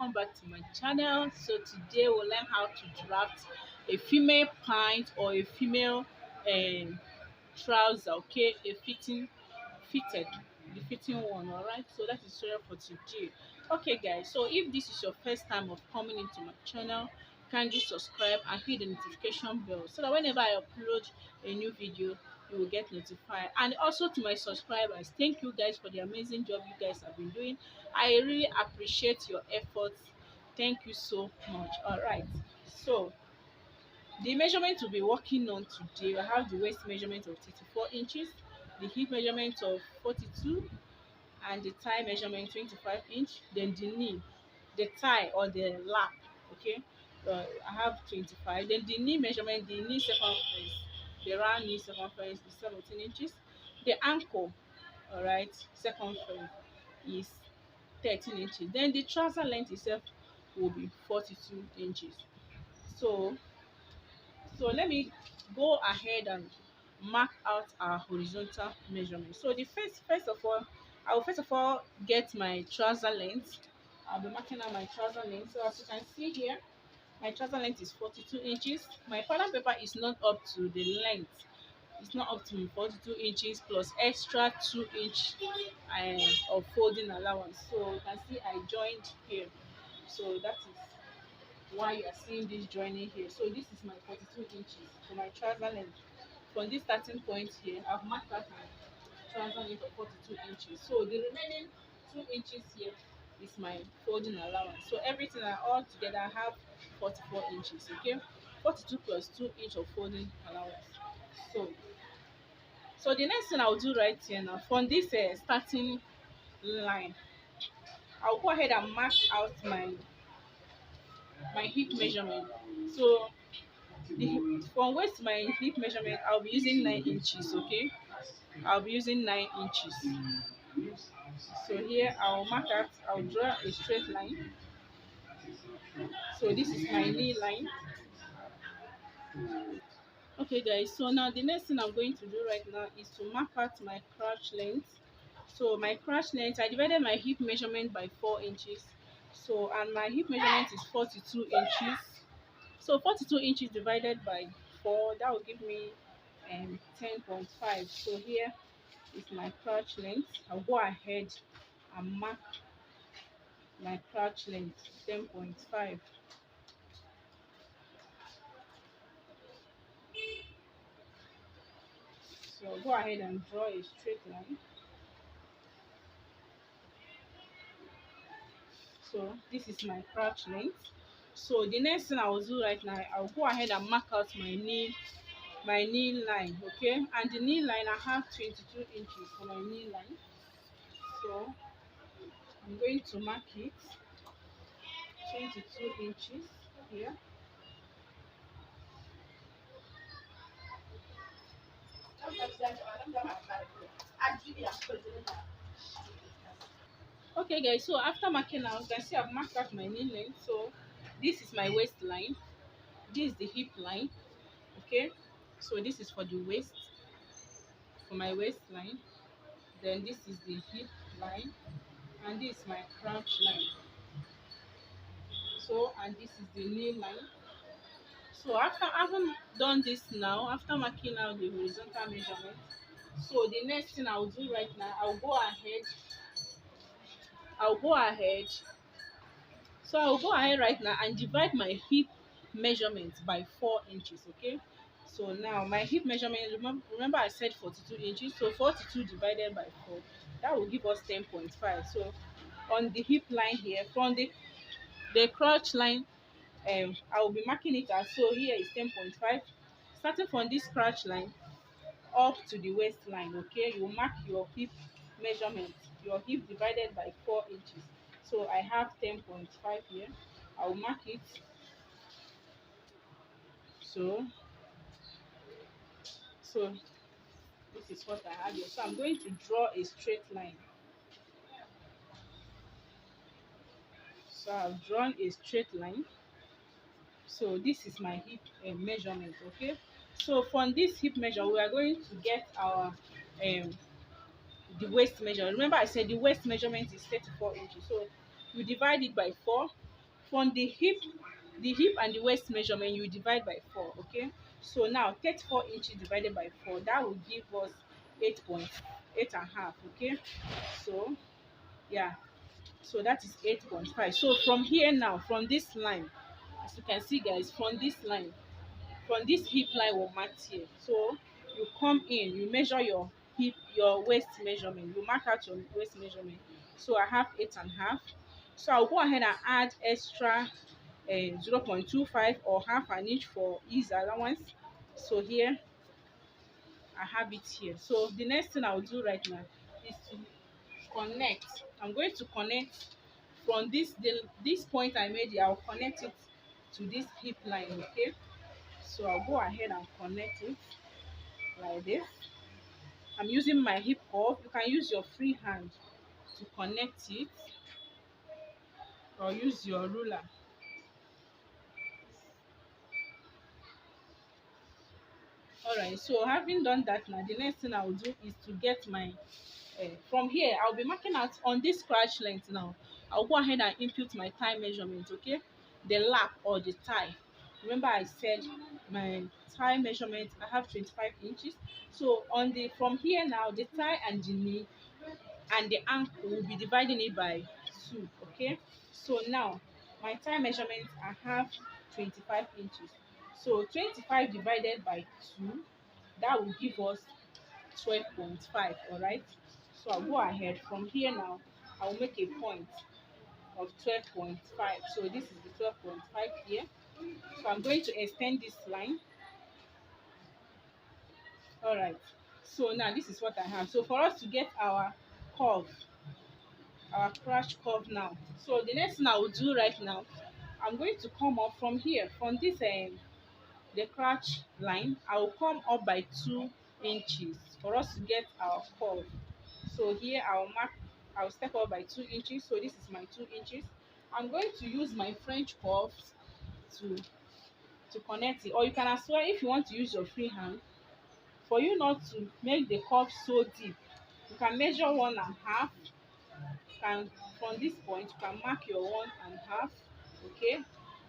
welcome back to my channel. So today we'll learn how to draft a female pant or a female um, trouser, okay, a fitted the fitting one. All right, so that is tutorial for today. Okay guys, so if this is your first time of coming into my channel, kindly subscribe and hit the notification bell so that whenever I upload a new video, you will get notified. And also to my subscribers, thank you guys for the amazing job you guys have been doing. I really appreciate your efforts. Thank you so much. All right, so the measurement we'll be working on today, I have the waist measurement of 34 inches, the hip measurement of 42, and the thigh measurement 25 inch. Then the knee, the thigh or the lap, okay, I have 25. Then the knee measurement, the knee circumference, the round knee circumference is 17 inches. The ankle, all right, circumference is 13 inches. Then the trouser length itself will be 42 inches. So so let me go ahead and mark out our horizontal measurement. So the first of all, I will first of all get my trouser length. I'll be marking out my trouser length. So as you can see here, my trouser length is 42 inches. My pattern paper is not up to the length. It's not up to 42 inches plus extra 2 inch of folding allowance. So you can see I joined here. So that is why you are seeing this joining here. So this is my 42 inches for my trouser length. From this starting point here, I've marked out my trouser length of 42 inches. So the remaining 2 inches here is my folding allowance. So everything I all together have 44 inches. Okay, 42 plus 2 inch of folding allowance. So the next thing I'll do right here now, from this starting line, I'll go ahead and mark out my hip measurement. So from waist to my hip measurement, I'll be using 9 inches. Okay, I'll be using 9 inches. So here I'll draw a straight line. So this is my knee line. Okay guys, so now the next thing I'm going to do right now is to mark out my crotch length. So my crotch length, I divided my hip measurement by 4 inches. So and my hip measurement is 42 inches. So 42 inches divided by 4, that will give me 10.5. So here is my crotch length. I'll go ahead and mark my crotch length 10.5. So go ahead and draw a straight line. So this is my crotch length. So the next thing I will do right now, I'll go ahead and mark out my knee line. Okay, and the knee line, I have 22 inches for my knee line. So I'm going to mark it 22 inches here. Okay guys, so after marking out, you can see I've marked out my knee length. So this is my waistline, this is the hip line. Okay, so this is for the waist, for my waistline. Then this is the hip line, and this is my crotch line. So and this is the knee line. So after having done this now, after marking out the horizontal measurement, so the next thing I'll do right now, I'll go ahead I'll go ahead right now and divide my hip measurement by 4 inches. Okay, so now my hip measurement, remember I said 42 inches, so 42 divided by 4, that will give us 10.5. So on the hip line here, from the crotch line, I will be marking it as, so here is 10.5. Starting from this crotch line up to the waistline, okay, you mark your hip measurement, your hip divided by 4 inches. So I have 10.5 here. I'll mark it. So so this is what I have here. So I'm going to draw a straight line. So I've drawn a straight line. So this is my hip measurement. Okay, so from this hip measure, we are going to get our the waist measure. Remember I said the waist measurement is 34 inches. So you divide it by 4. from the hip and the waist measurement you divide by 4. Okay, so now 34 inches divided by 4, that will give us 8.8 and a half. Okay, so yeah, so that is 8.5. So from here now, from this line, as you can see guys, from this hip line will mark here. So you come in, you measure your hip, your waist measurement, you mark out your waist measurement. So I have 8.5. So I'll go ahead and add extra 0.25 or half an inch for ease allowance. So here I have it here. So the next thing I'll do right now is to connect. I'm going to connect from this point I made here. I'll connect it to this hip line. Okay, so I'll go ahead and connect it like this. I'm using my hip curve. You can use your free hand to connect it, or use your ruler. Alright, so having done that, now the next thing I will do is to get my from here I'll be marking out on this scratch length. Now I'll go ahead and input my thigh measurement. Okay, the lap or the thigh. Remember I said my thigh measurement, I have 25 inches. So on the from here now, the thigh and the knee and the ankle will be dividing it by 2. Okay, so now my thigh measurement, I have 25 inches. So 25 divided by 2, that will give us 12.5. All right, so I'll go ahead from here now. I'll make a point of 12.5. So this is the 12.5 here. So I'm going to extend this line. All right, so now this is what I have. So for us to get our curve, our crash curve now, so the next thing I will do right now, I'm going to come up from here, from this the crotch line. I will come up by 2 inches for us to get our curve. So here I'll step up by 2 inches. So this is my 2 inches. I'm going to use my French curves to connect it, or you can as well, if you want to use your free hand, for you not to make the curve so deep, you can measure 1.5. Can from this point you can mark your 1.5. Okay,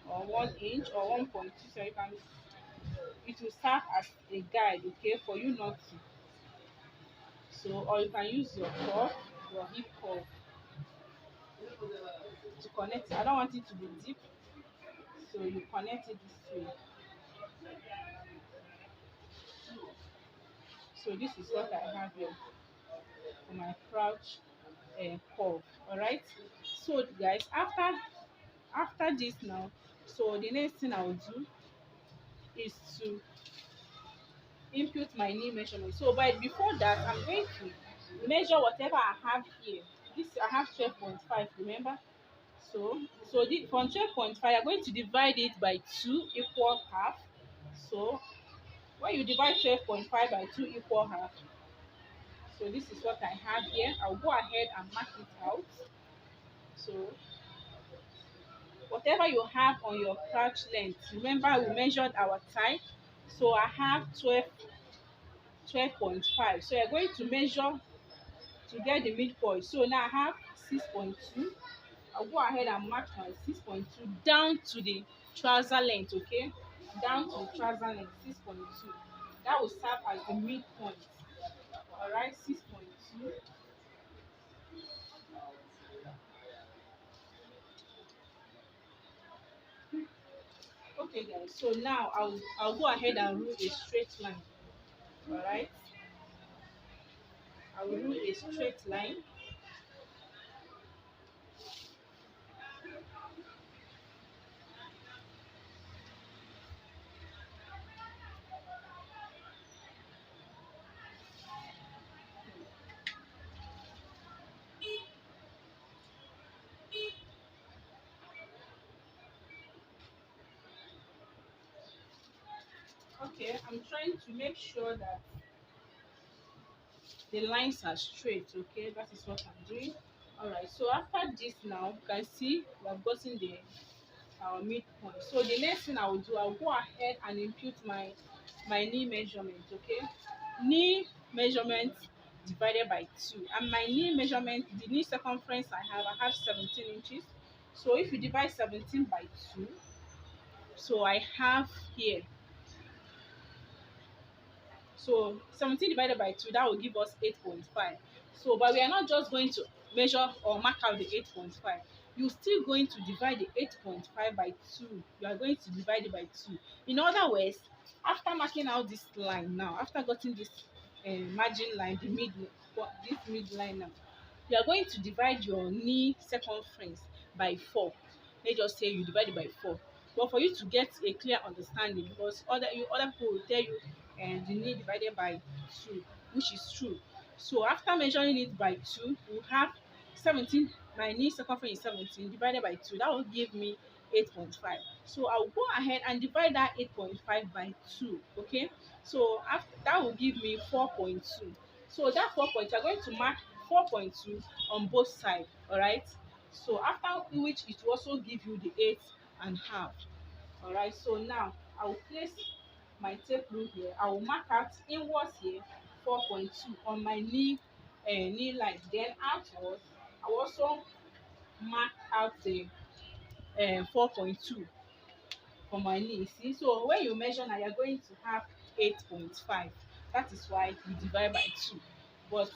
or 1 inch or 1.2. So you can, it will serve as a guide, okay, for you not to. So, or you can use your hip curve to connect it. I don't want it to be deep, so you connect it this way. So this is what I have here for my crouch curve. All right, so guys, after this now, so the next thing I will do is to input my knee measurement. So but before that, I'm going to measure whatever I have here. This I have 12.5, remember. So from 12.5, you're going to divide it by 2 equal half. So when you divide 12.5 by 2 equal half, so this is what I have here. I'll go ahead and mark it out. So whatever you have on your crotch length, remember we measured our thigh. So I have 12.5. So you're going to measure to get the midpoint. So now I have 6.2. I'll go ahead and mark my 6.2 down to the trouser length. Okay, down to the trouser length, 6.2. That will serve as the midpoint. All right, 6.2. Okay guys, so now I'll go ahead and rule a straight line. All right, I will rule a straight line. Okay, I'm trying to make sure that the lines are straight. Okay, that is what I'm doing. All right, so after this now, you can see we have gotten the our midpoint. So the next thing I will do, I'll go ahead and input my knee measurement. Okay, knee measurement divided by 2, and my knee measurement, the knee circumference I have 17 inches. So if you divide 17 by 2, so I have here, so 17 divided by 2, that will give us 8.5. So but we are not just going to measure or mark out the 8.5. You're still going to divide the 8.5 by 2. You are going to divide it by 2. In other words, after marking out this line now, after getting this margin line, the mid, this midline now, you are going to divide your knee circumference by 4. Let's just say you divide it by 4. But for you to get a clear understanding, because other people will tell you the knee divided by 2, which is true. So after measuring it by 2, we have 17. My knee circumference is 17 divided by 2. That will give me 8.5. So I'll go ahead and divide that 8.5 by 2. Okay, so after that will give me 4.2. So that 4.2, I'm going to mark 4.2 on both sides. All right, so after which it will also give you the 8.5. All right, so now I will place my tape rule here. I will mark out inwards here 4.2 on my knee line. Then outwards, I will also mark out the 4.2 for my knee. See, so when you measure now, you're going to have 8.5. That is why you divide by 2. But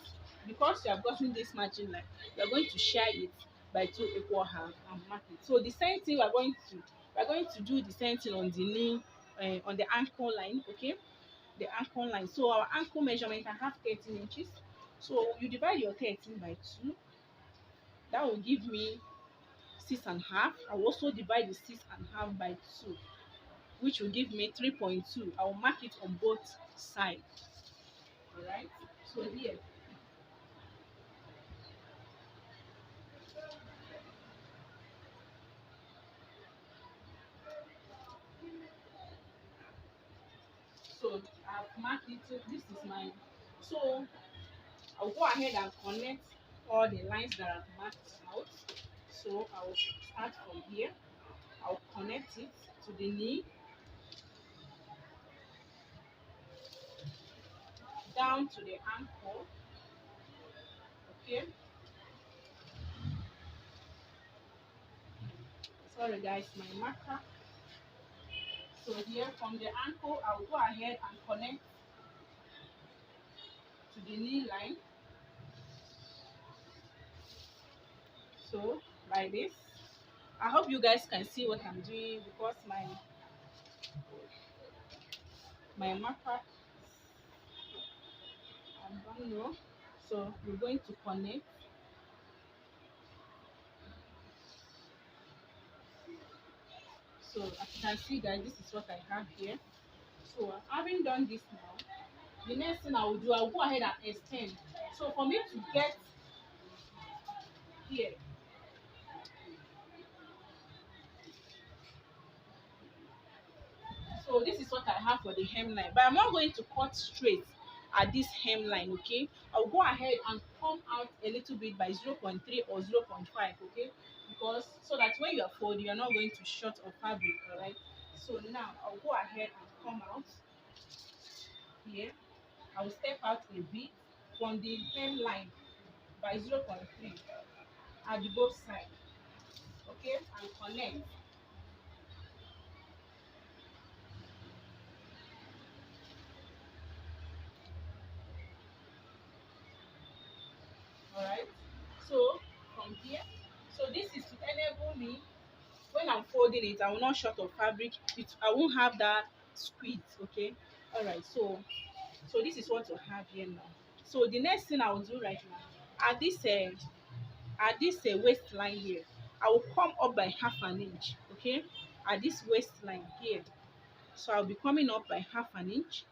because you have gotten this margin line, you're going to share it by 2 equal half and mark it. So the same thing we're going to do the same thing on the knee, on the ankle line. Okay, the ankle line. So our ankle measurement, I have 13 inches. So you divide your 13 by 2. That will give me 6.5. I will also divide the 6.5 by 2, which will give me 3.2. I will mark it on both sides. All right. So here, so I've marked it. So this is mine. So I'll go ahead and connect all the lines that I've marked out. So I will start from here. I'll connect it to the knee, down to the ankle. Okay. Sorry guys, my marker. So here from the ankle, I'll go ahead and connect to the knee line. So like this. I hope you guys can see what I'm doing because my marker, I don't know. So we're going to connect. So as you can see guys, this is what I have here. So having done this now, the next thing I will do, I'll go ahead and extend. So for me to get here, so this is what I have for the hemline, but I'm not going to cut straight at this hemline. Okay, I'll go ahead and come out a little bit by 0.3 or 0.5. Okay, because so that when you are folding, you're not going to short of fabric. All right, so now I'll go ahead and come out here. I'll step out a bit from the hemline by 0.3 at the both sides. Okay, and connect. All right, so from here, so this is to enable me when I'm folding it, I will not short of fabric. I won't have that squeeze. Okay, all right, so this is what I have here now. So the next thing I will do right now, at this waistline here, I will come up by half an inch. Okay, at this waistline here, so I'll be coming up by half an inch.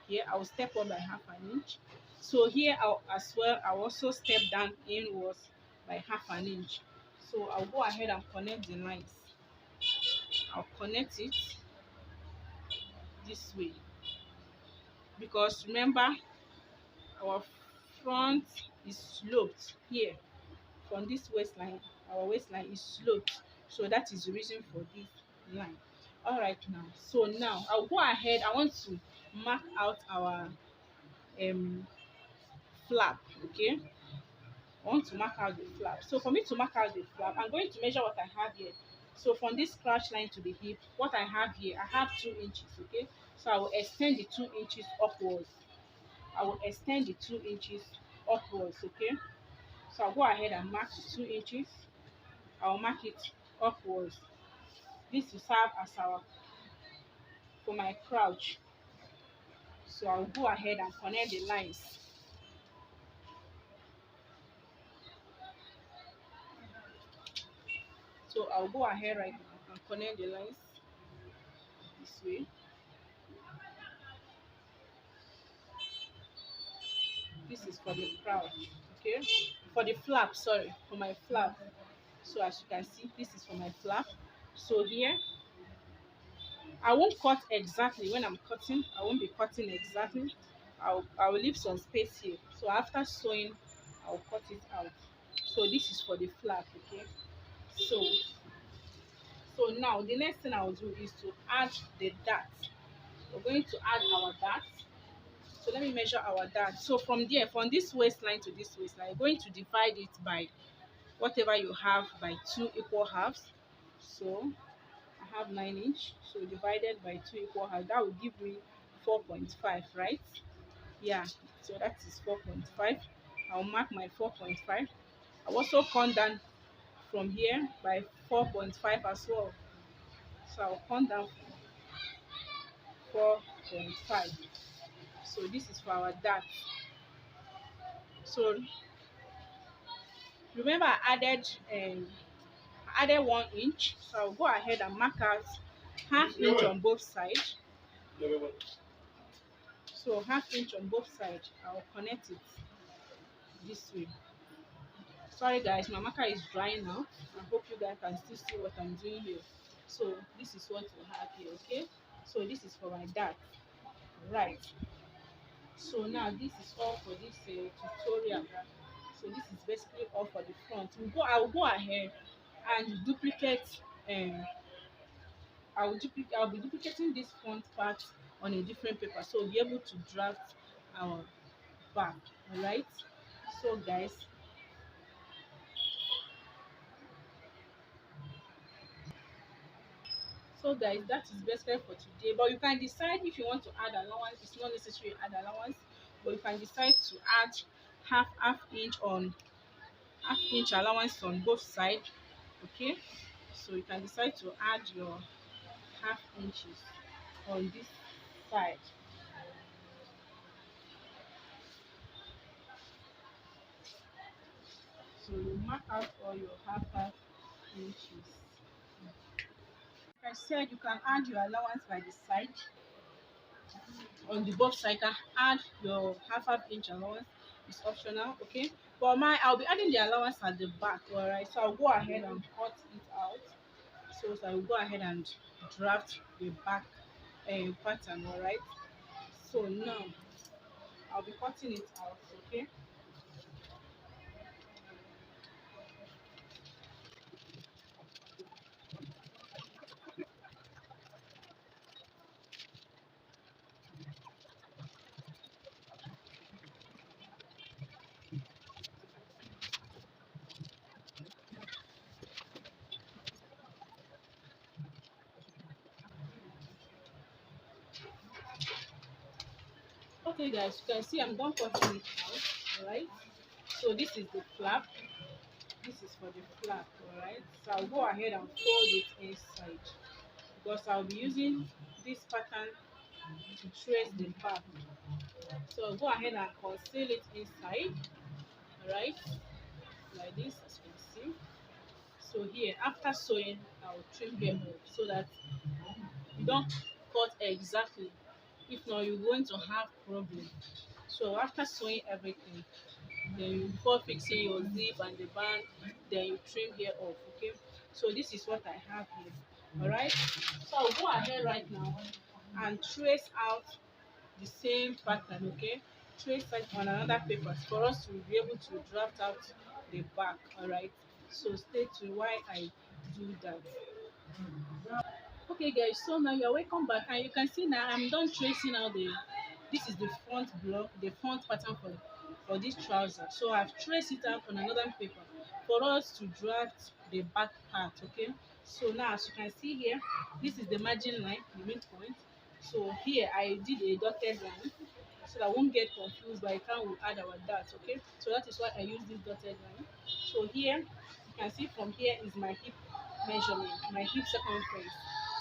Here I will step up by half an inch. So here I'll as well, I'll also step down inwards by half an inch. So I'll go ahead and connect the lines. I'll connect it this way, because remember our front is sloped here. From this waistline, our waistline is sloped, so that is the reason for this line. All right, now so now I'll go ahead. I want to mark out our um flap. Okay, I want to mark out the flap. So for me to mark out the flap, I'm going to measure what I have here. So from this scratch line to the hip, what I have here, I have 2 inches, okay? So I will extend the 2 inches upwards. I will extend the 2 inches upwards, okay? So I'll go ahead and mark the 2 inches. I'll mark it upwards. This will serve as our for my crouch. So I'll go ahead and connect the lines. So I'll go ahead right now and connect the lines this way. This is for the crouch, okay? For the flap, sorry, for my flap. So as you can see, this is for my flap. So here, I won't cut exactly when I'm cutting. I won't be cutting exactly. I will leave some space here. So after sewing, I'll cut it out. So this is for the flap, okay? So now the next thing I'll do is to add the dart. We're going to add our dart. So let me measure our dart. So from there, from this waistline to this waistline, you're going to divide it by whatever you have by 2 equal halves. So I have 9 inch, so divided by 2 equal halves, that will give me 4.5, right? Yeah, so that is 4.5. I'll mark my 4.5. I'll also count down from here by 4.5 as well. So I'll count down 4.5. So this is for our dart. So remember I added 1 inch, so I'll go ahead and mark out ½ inch on both sides. So ½ inch on both sides, I'll connect it this way. Sorry guys, my marker is drying now. I hope you guys can still see what I'm doing here. So this is what we have here, okay? So this is for my dart, right? So now this is all for this tutorial. So this is basically all for the front. I will go ahead and duplicate um I'll be duplicating this front part on a different paper, so we'll be able to draft our back. All right, so guys, that is basically for today, but you can decide if you want to add allowance. It's not necessary to add allowance, but you can decide to add half inch allowance on both sides, okay? So you can decide to add your half inches on this side. So you mark out all your half inches. Like I said, you can add your allowance by the side. On the both side, you can add your half inch allowance. It's optional, okay? For mine, I'll be adding the allowance at the back, alright? So I'll go ahead and cut it out. So I will go ahead and draft the back pattern, alright? So now I'll be cutting it out, okay? Okay guys, you can see I'm done cutting it out, alright? So this is the flap. This is for the flap, alright? So I'll go ahead and fold it inside because I'll be using this pattern to trace the back. So I'll go ahead and conceal it inside, alright? Like this, as you can see. So here, after sewing, I'll trim them off so that you don't cut exactly. If not, you're going to have problem. So after sewing everything, then you before fixing your zip and the band, then you trim here off, okay? So this is what I have here, all right? So I'll go ahead right now and trace out the same pattern, okay? Trace it on another paper for us to be able to draft out the back, all right? So stay tuned while I do that. Okay guys, so now you're welcome back, and you can see now I'm done tracing out the this is the front block, the front pattern for this trouser. So I've traced it out on another paper for us to draft the back part. Okay, so now as you can see here, this is the margin line, the midpoint. So here I did a dotted line so that I won't get confused by the time we add our dots. Okay, so that is why I use this dotted line. So here you can see from here is my hip measurement, my hip circumference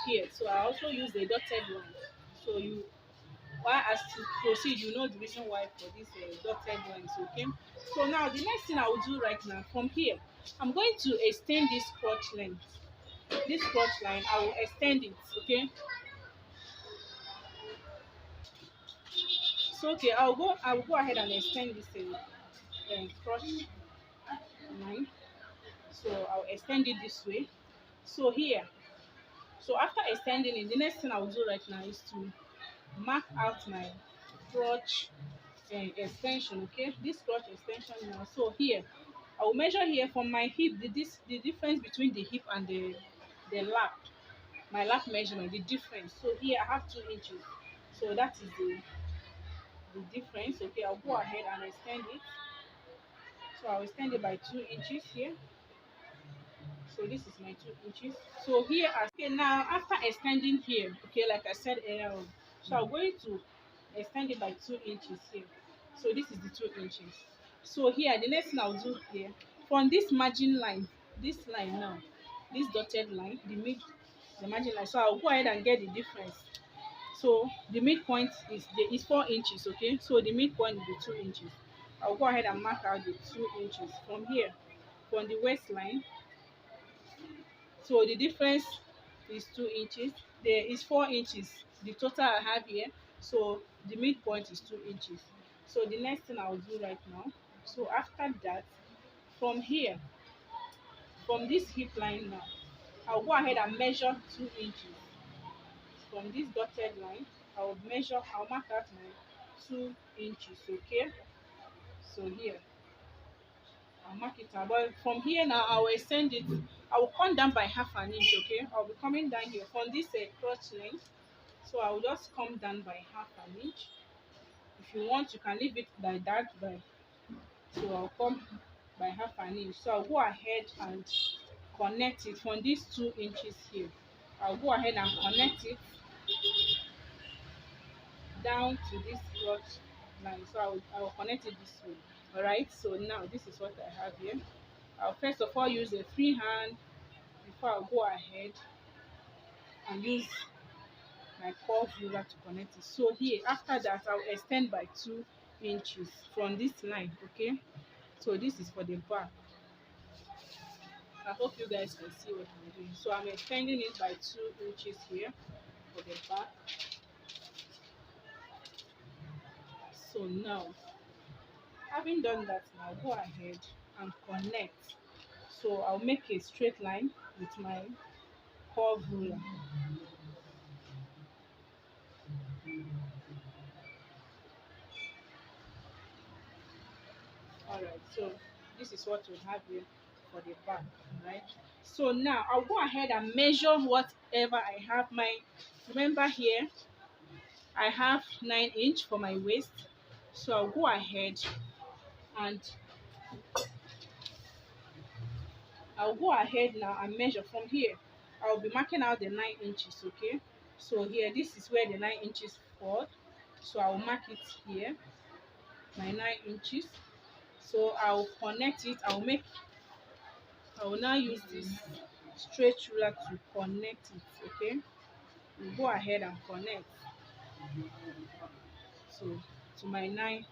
here. So I also use a dotted line. So you, why as to proceed, you know the reason why for this dotted lines. Okay, so now the next thing I will do right now, from here I'm going to extend this crotch length. This crotch line I will extend it. Okay, so okay, I will go ahead and extend this crotch line. So I'll extend it this way. So here, so after extending it, the next thing I will do right now is to mark out my crotch extension. Okay, this crotch extension now. So here I will measure here from my hip, the difference between the hip and the lap, my lap measurement, the difference. So here I have 2 inches. So that is the difference. Okay, I'll go ahead and extend it. So I'll extend it by 2 inches here. So this is my 2 inches. So here, okay, now after extending here, okay, like I said earlier on, so I'm going to extend it by 2 inches here. So this is the 2 inches. So here, the next thing I'll do here, from this margin line, this line now, this dotted line, the margin line. So I'll go ahead and get the difference. So the midpoint is 4 inches. Okay, so the midpoint will be 2 inches. I'll go ahead and mark out the 2 inches from here, from the waistline. So the difference is 2 inches. There is 4 inches. The total I have here. So the midpoint is 2 inches. So the next thing I will do right now. So after that, from here, from this hip line now, I'll go ahead and measure 2 inches. From this dotted line, I'll mark out my 2 inches. Okay. So here, I'll mark it out. But from here now, I will extend it. I will come down by half an inch. Okay, I'll be coming down here from this crotch length. So I will just come down by half an inch. If you want, you can leave it like that. So I'll come by half an inch. So I'll go ahead and connect it from these 2 inches here. I'll go ahead and connect it down to this crotch line. So I will connect it this way. All right. So now this is what I have here. I'll first of all use a free hand before I go ahead and use my curve ruler to connect it. So here, after that, I'll extend by 2 inches from this line. Okay, so this is for the back. I hope you guys can see what I'm doing. So I'm extending it by 2 inches here for the back. So now, having done that, now go ahead and connect. So I'll make a straight line with my curve ruler. All right, so this is what we have here for the back. Right, so now I'll go ahead and measure whatever I have. Remember here I have 9 inch for my waist. So I'll go ahead and now and measure from here. I'll be marking out the 9 inches. Okay, so here, this is where the 9 inches fall. So I'll mark it here, my 9 inches. So I'll connect it. I will now use this straight ruler to connect it. Okay, we'll go ahead and connect so to my 9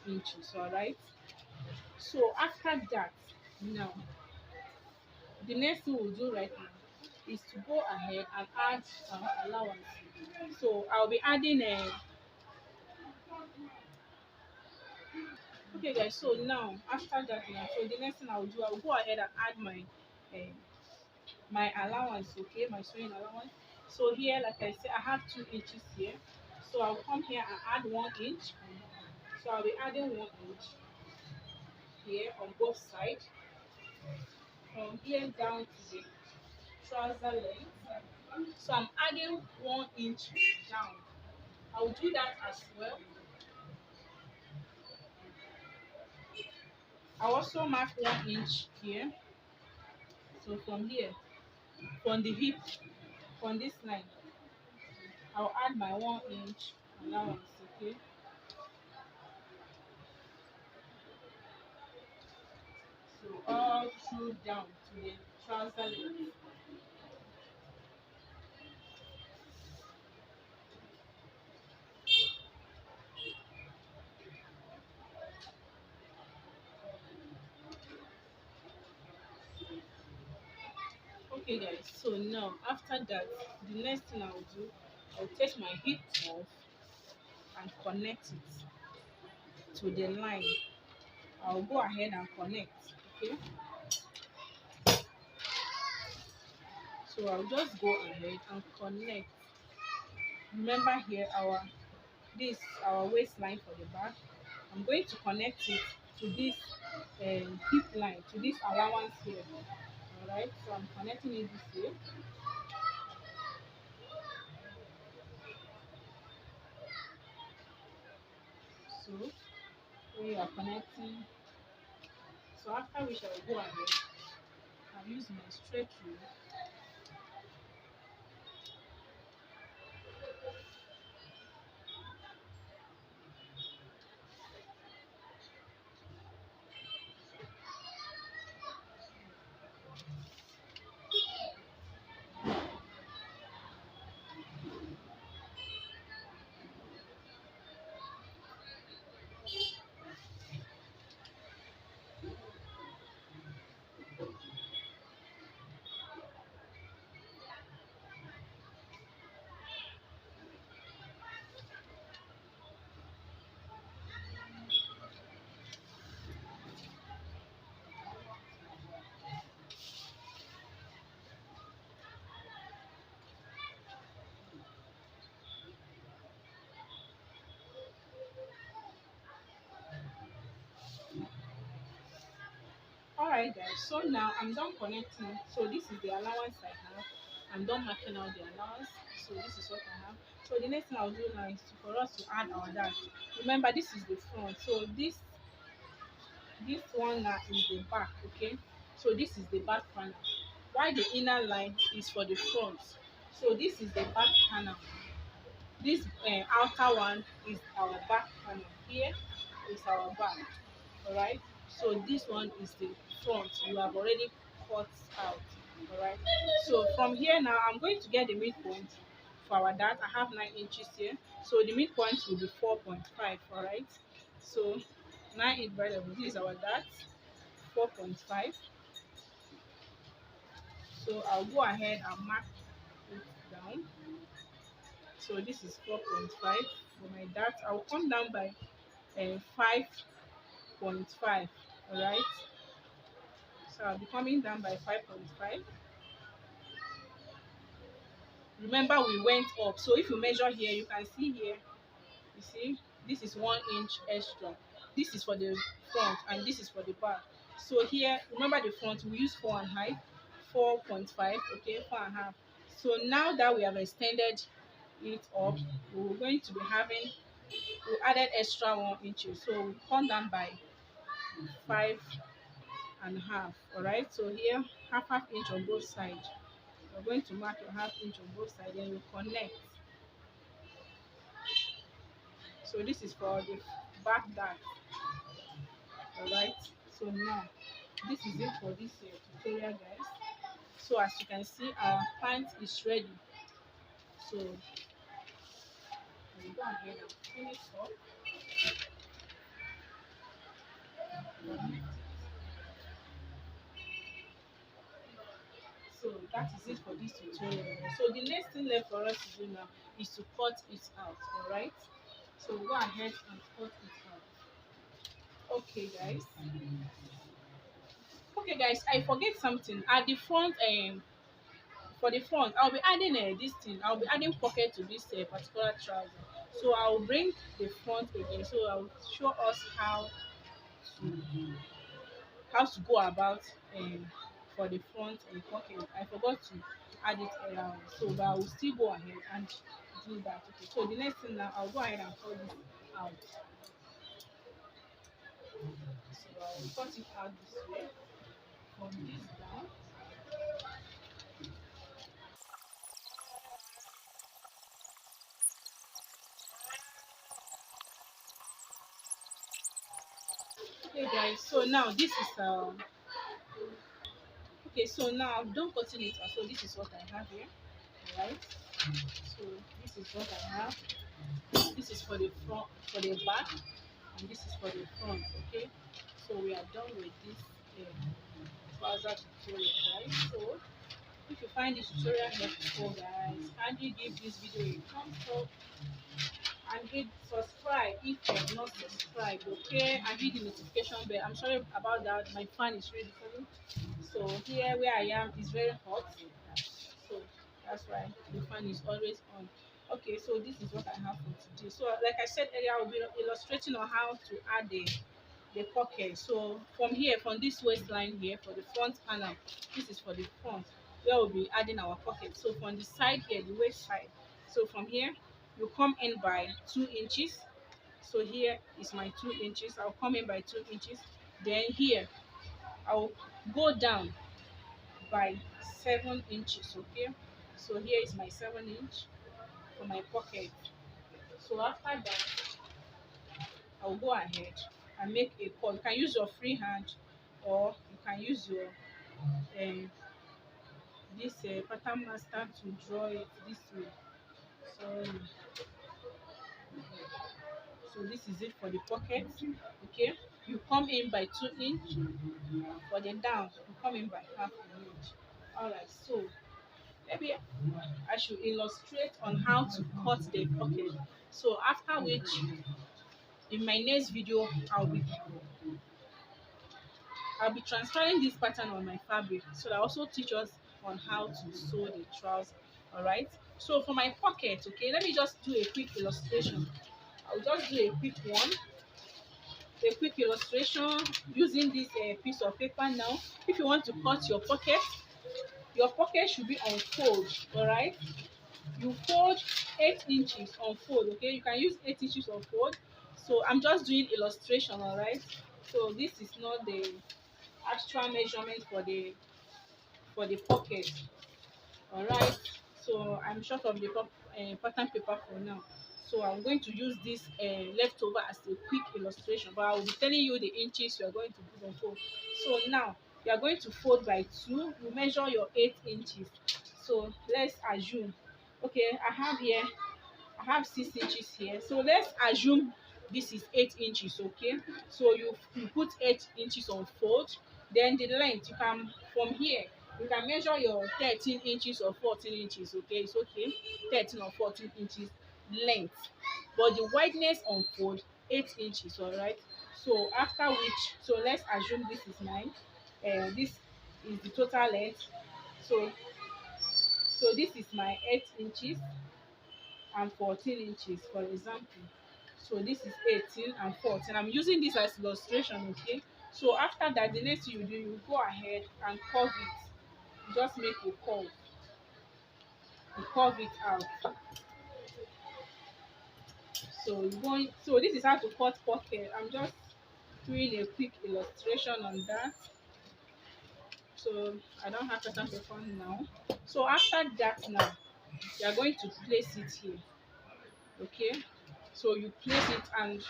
inches. All right, so after that, now the next thing we'll do right now is to go ahead and add some allowance. So I'll be adding a okay guys, so now after that now, so the next thing I'll do, I'll go ahead and add uh, my allowance. Okay, my sewing allowance. So here, like I said, I have 2 inches here. So I'll come here and add 1 inch. So I'll be adding 1 inch here on both sides, from here down to the trouser length. So I'm adding 1 inch down. I'll do that as well. I also mark 1 inch here. So from here, from the hip, from this line, I'll add my 1 inch allowance. Okay. So all through down to the trouser leg. Okay guys, so now after that, the next thing I'll do, I'll take my hip off and connect it to the line. I'll go ahead and connect. Okay, so I'll just go ahead and connect. Remember here this our waistline for the back. I'm going to connect it to this hip line, to this allowance here. All right, so I'm connecting it this way. So we are connecting. So after which I'll go ahead and use my stretch rule. Alright guys, so now I'm done connecting. So this is the allowance I have. I'm done marking out the allowance. So this is what I have. So the next thing I'll do now is for us to add our dart. Remember this is the front. So this one now is the back, okay? So this is the back panel. While the inner line is for the front. So this is the back panel. This outer one is our back panel. Here is our back. Alright, so this one is the front. You have already cut out. Alright, so from here now I'm going to get the midpoint for our dart. I have 9 inches here, so the midpoint will be 4.5. Alright, so 9 inch divided by this is our dart, 4.5. So I'll go ahead and mark it down. So this is 4.5 for my dart. I'll come down by 5.5. Alright, so I'll be coming down by 5.5. Remember we went up, so if you measure here, you can see here, you see this is 1 inch extra. This is for the front and this is for the back. So here, remember the front we use 4.5, 4.5, okay, 4.5. So now that we have extended it up, we're going to be having, we added extra 1 inches, so we come down by 5.5. All right, so here half inch on both sides. We're going to mark your half inch on both sides, then you connect. So this is for the back dart. All right, so now this is it for this tutorial guys. So as you can see, our pant is ready. So we'll go ahead and finish up. So that is it for this tutorial. So the next thing left for us to do now is to cut it out. All right, so we'll go ahead and cut it out. Okay guys, I forget something at the front. For the front I'll be adding this thing, I'll be adding pocket to this particular trouser. So I'll bring the front again, so I'll show us to go about for the front pocket. I forgot to add it around, so but I will still go ahead and do that. Okay, so the next thing now I'll go ahead and cut this out. So cut it out this way from this down. Okay guys, so now this is okay, so now I've done cutting it out. So this is what I have here. Alright. So this is what I have. This is for the front, for the back, and this is for the front. Okay. So we are done with this trouser tutorial, guys. So if you find this tutorial helpful, guys, kindly give this video a thumbs up and hit subscribe if you have not subscribed, okay, and hit the notification bell. I'm sorry about that, my fan is really funny. So here where I am is very hot, so that's why the fan is always on. Okay, so this is what I have for today. So like I said earlier, I will be illustrating on how to add the pocket. So from here, from this waistline here for the front panel, this is for the front where we'll be adding our pocket. So from the side here, the waist side, so from here you come in by 2 inches. So here is my 2 inches. I'll come in by 2 inches. Then here I'll go down by 7 inches. Okay, so here is my 7 inch for my pocket. So after that, I'll go ahead and make a cut. You can use your free hand, or you can use your um, this pattern master to draw it this way. So this is it for the pocket. Okay, you come in by 2 inch. For the down, you come in by half an inch. All right, so maybe I should illustrate on how to cut the pocket. So after which, in my next video, I'll be transferring this pattern on my fabric, so that also teach us on how to sew the trousers. All right, so for my pocket, okay, let me just do a quick illustration. I'll just do a quick illustration using this piece of paper. Now if you want to cut your pocket should be on fold. All right, you fold 8 inches on fold. Okay, you can use 8 inches on fold. So I'm just doing illustration. All right, so this is not the actual measurement for the pocket. All right, so I'm short of the pattern paper for now, so I'm going to use this leftover as a quick illustration, but I will be telling you the inches you are going to put on fold. So now you are going to fold by 2. You measure your 8 inches. So let's assume, okay, I have 6 inches here, so let's assume this is 8 inches. Okay, so you put 8 inches on fold. Then the length, you can, from here you can measure your 13 inches or 14 inches. Okay, it's okay, 13 or 14 inches length, but the wideness on fold 8 inches. All right, so after which, so let's assume this is mine, this is the total length. So this is my 8 inches and 14 inches, for example. So this is 18 and 14. I'm using this as illustration. Okay, so after that, the next thing you do, you go ahead and curve it. You just make a curve, you curve it out. So you going, so this is how to cut pocket. I'm just doing a quick illustration on that. So I don't have pattern paper now. So after that, now you are going to place it here. Okay, so you place it and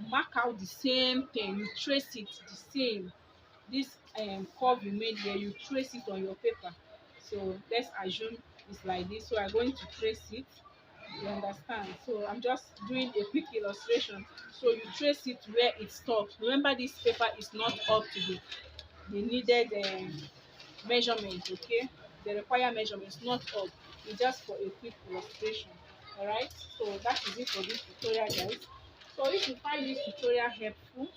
mark out the same thing. You trace it the same. This curve you made here, you trace it on your paper. So let's assume it's like this. So I'm going to trace it. You understand? So I'm just doing a quick illustration. So you trace it where it stops. Remember, this paper is not up to the needed measurement. Okay, the required measurement is not up. It's just for a quick illustration. All right, so that is it for this tutorial, guys. So if you find this tutorial helpful,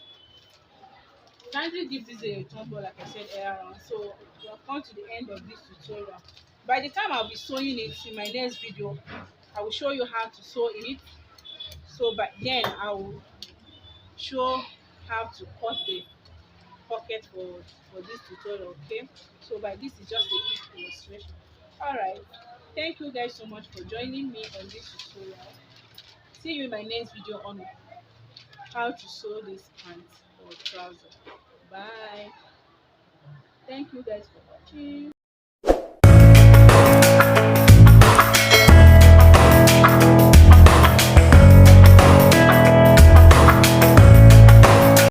kindly give this a thumbs up, like I said earlier on. So we have come to the end of this tutorial. By the time I'll be sewing it in my next video, I will show you how to sew it. So by then I will show how to cut the pocket for this tutorial. Okay, so by this is just a quick illustration. All right, thank you guys so much for joining me on this tutorial. See you in my next video on how to sew this pants. or trouser. Bye. Thank you guys for watching.